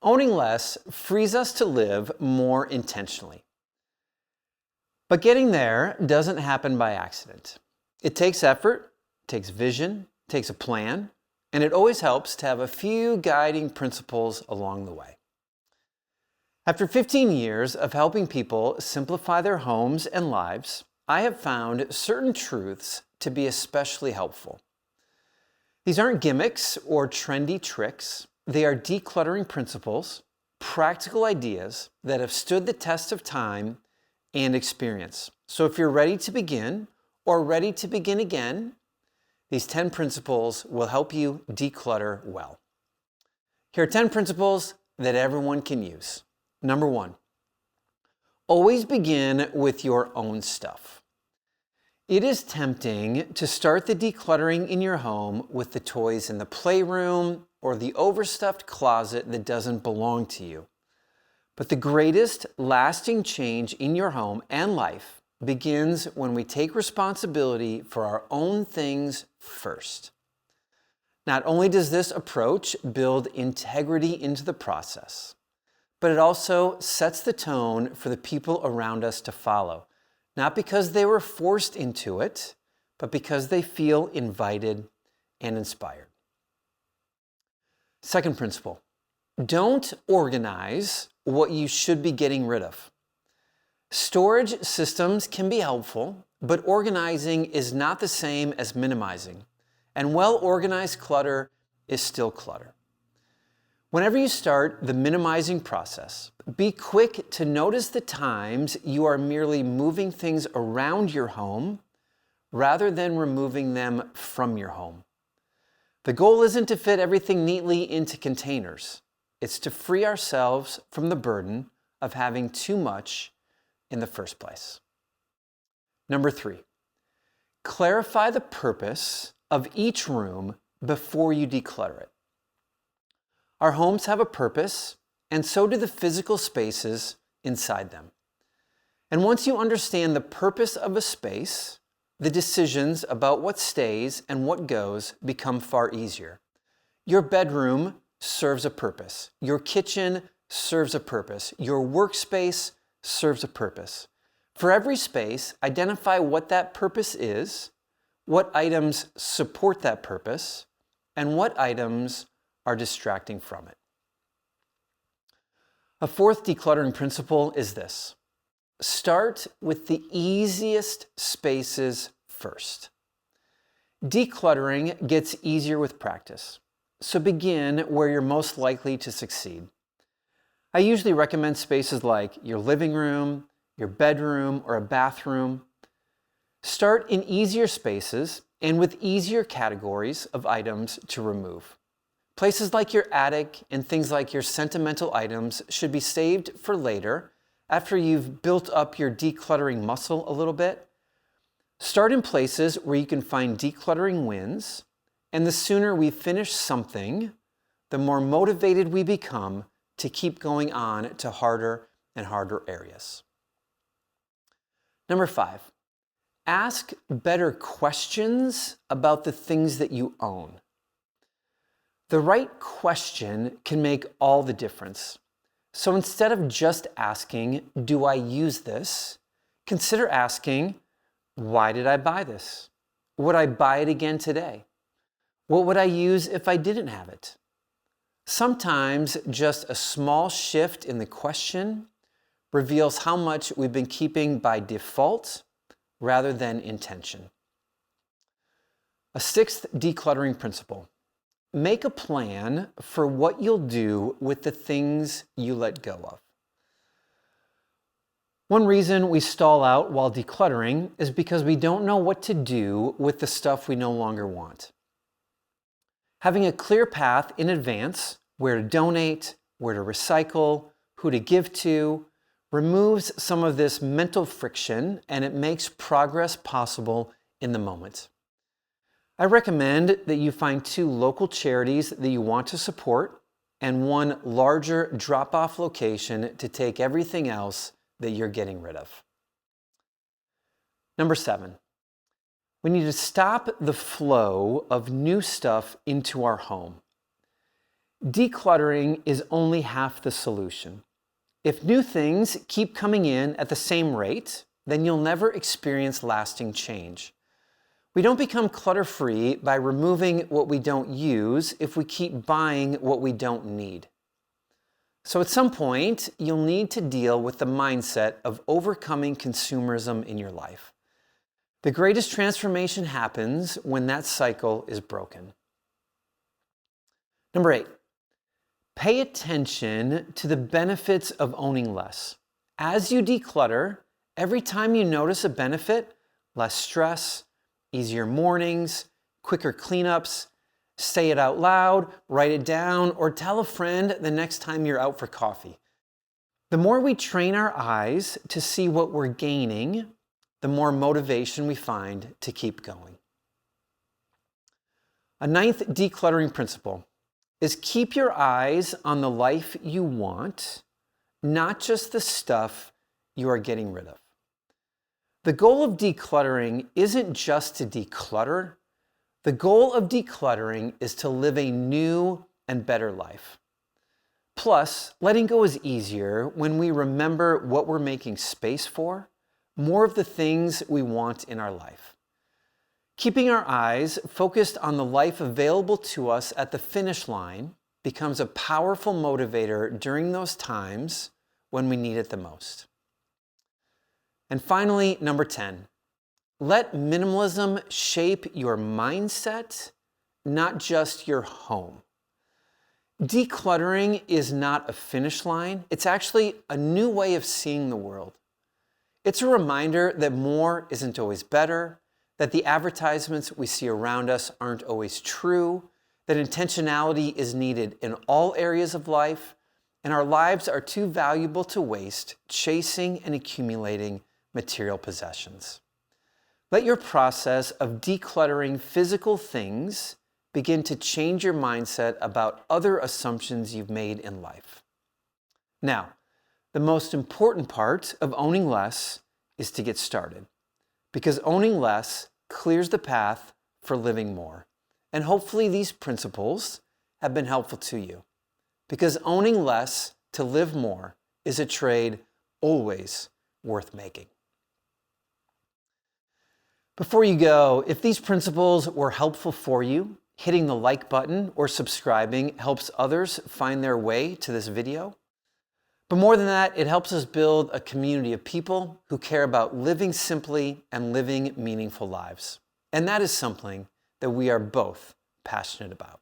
Owning less frees us to live more intentionally. But getting there doesn't happen by accident. It takes effort, takes vision, takes a plan, and it always helps to have a few guiding principles along the way. After 15 years of helping people simplify their homes and lives, I have found certain truths to be especially helpful. These aren't gimmicks or trendy tricks. They are decluttering principles, practical ideas that have stood the test of time and experience. So if you're ready to begin or ready to begin again, these 10 principles will help you declutter well. Here are 10 principles that everyone can use. Number 1, always begin with your own stuff. It is tempting to start the decluttering in your home with the toys in the playroom or the overstuffed closet that doesn't belong to you. But the greatest lasting change in your home and life begins when we take responsibility for our own things first. Not only does this approach build integrity into the process, but it also sets the tone for the people around us to follow, not because they were forced into it, but because they feel invited and inspired. Second principle, don't organize what you should be getting rid of. Storage systems can be helpful, but organizing is not the same as minimizing, and well-organized clutter is still clutter. Whenever you start the minimizing process, be quick to notice the times you are merely moving things around your home rather than removing them from your home. The goal isn't to fit everything neatly into containers. It's to free ourselves from the burden of having too much in the first place. Number 3, clarify the purpose of each room before you declutter it. Our homes have a purpose, and so do the physical spaces inside them. And once you understand the purpose of a space, the decisions about what stays and what goes become far easier. Your bedroom serves a purpose. Your kitchen serves a purpose. Your workspace serves a purpose. For every space, identify what that purpose is, what items support that purpose, and what items are distracting from it. A fourth decluttering principle is this: start with the easiest spaces first. Decluttering gets easier with practice, so begin where you're most likely to succeed. I usually recommend spaces like your living room, your bedroom, or a bathroom. Start in easier spaces and with easier categories of items to remove. Places like your attic and things like your sentimental items should be saved for later after you've built up your decluttering muscle a little bit. Start in places where you can find decluttering wins, and the sooner we finish something, the more motivated we become to keep going on to harder and harder areas. Number 5, ask better questions about the things that you own. The right question can make all the difference. So instead of just asking, do I use this? Consider asking, why did I buy this? Would I buy it again today? What would I use if I didn't have it? Sometimes just a small shift in the question reveals how much we've been keeping by default rather than intention. A sixth decluttering principle: make a plan for what you'll do with the things you let go of. One reason we stall out while decluttering is because we don't know what to do with the stuff we no longer want. Having a clear path in advance, where to donate, where to recycle, who to give to, removes some of this mental friction, and it makes progress possible in the moment. I recommend that you find 2 local charities that you want to support and 1 larger drop-off location to take everything else that you're getting rid of. Number 7, we need to stop the flow of new stuff into our home. Decluttering is only half the solution. If new things keep coming in at the same rate, then you'll never experience lasting change. We don't become clutter-free by removing what we don't use if we keep buying what we don't need. So at some point, you'll need to deal with the mindset of overcoming consumerism in your life. The greatest transformation happens when that cycle is broken. Number 8, pay attention to the benefits of owning less. As you declutter, every time you notice a benefit, less stress, easier mornings, quicker cleanups, say it out loud, write it down, or tell a friend the next time you're out for coffee. The more we train our eyes to see what we're gaining, the more motivation we find to keep going. A 9th decluttering principle is keep your eyes on the life you want, not just the stuff you are getting rid of. The goal of decluttering isn't just to declutter. The goal of decluttering is to live a new and better life. Plus, letting go is easier when we remember what we're making space for, more of the things we want in our life. Keeping our eyes focused on the life available to us at the finish line becomes a powerful motivator during those times when we need it the most. And finally, number 10, let minimalism shape your mindset, not just your home. Decluttering is not a finish line. It's actually a new way of seeing the world. It's a reminder that more isn't always better, that the advertisements we see around us aren't always true, that intentionality is needed in all areas of life, and our lives are too valuable to waste chasing and accumulating material possessions. Let your process of decluttering physical things begin to change your mindset about other assumptions you've made in life. Now, the most important part of owning less is to get started, because owning less clears the path for living more. And hopefully these principles have been helpful to you, because owning less to live more is a trade always worth making. Before you go, if these principles were helpful for you, hitting the like button or subscribing helps others find their way to this video. But more than that, it helps us build a community of people who care about living simply and living meaningful lives. And that is something that we are both passionate about.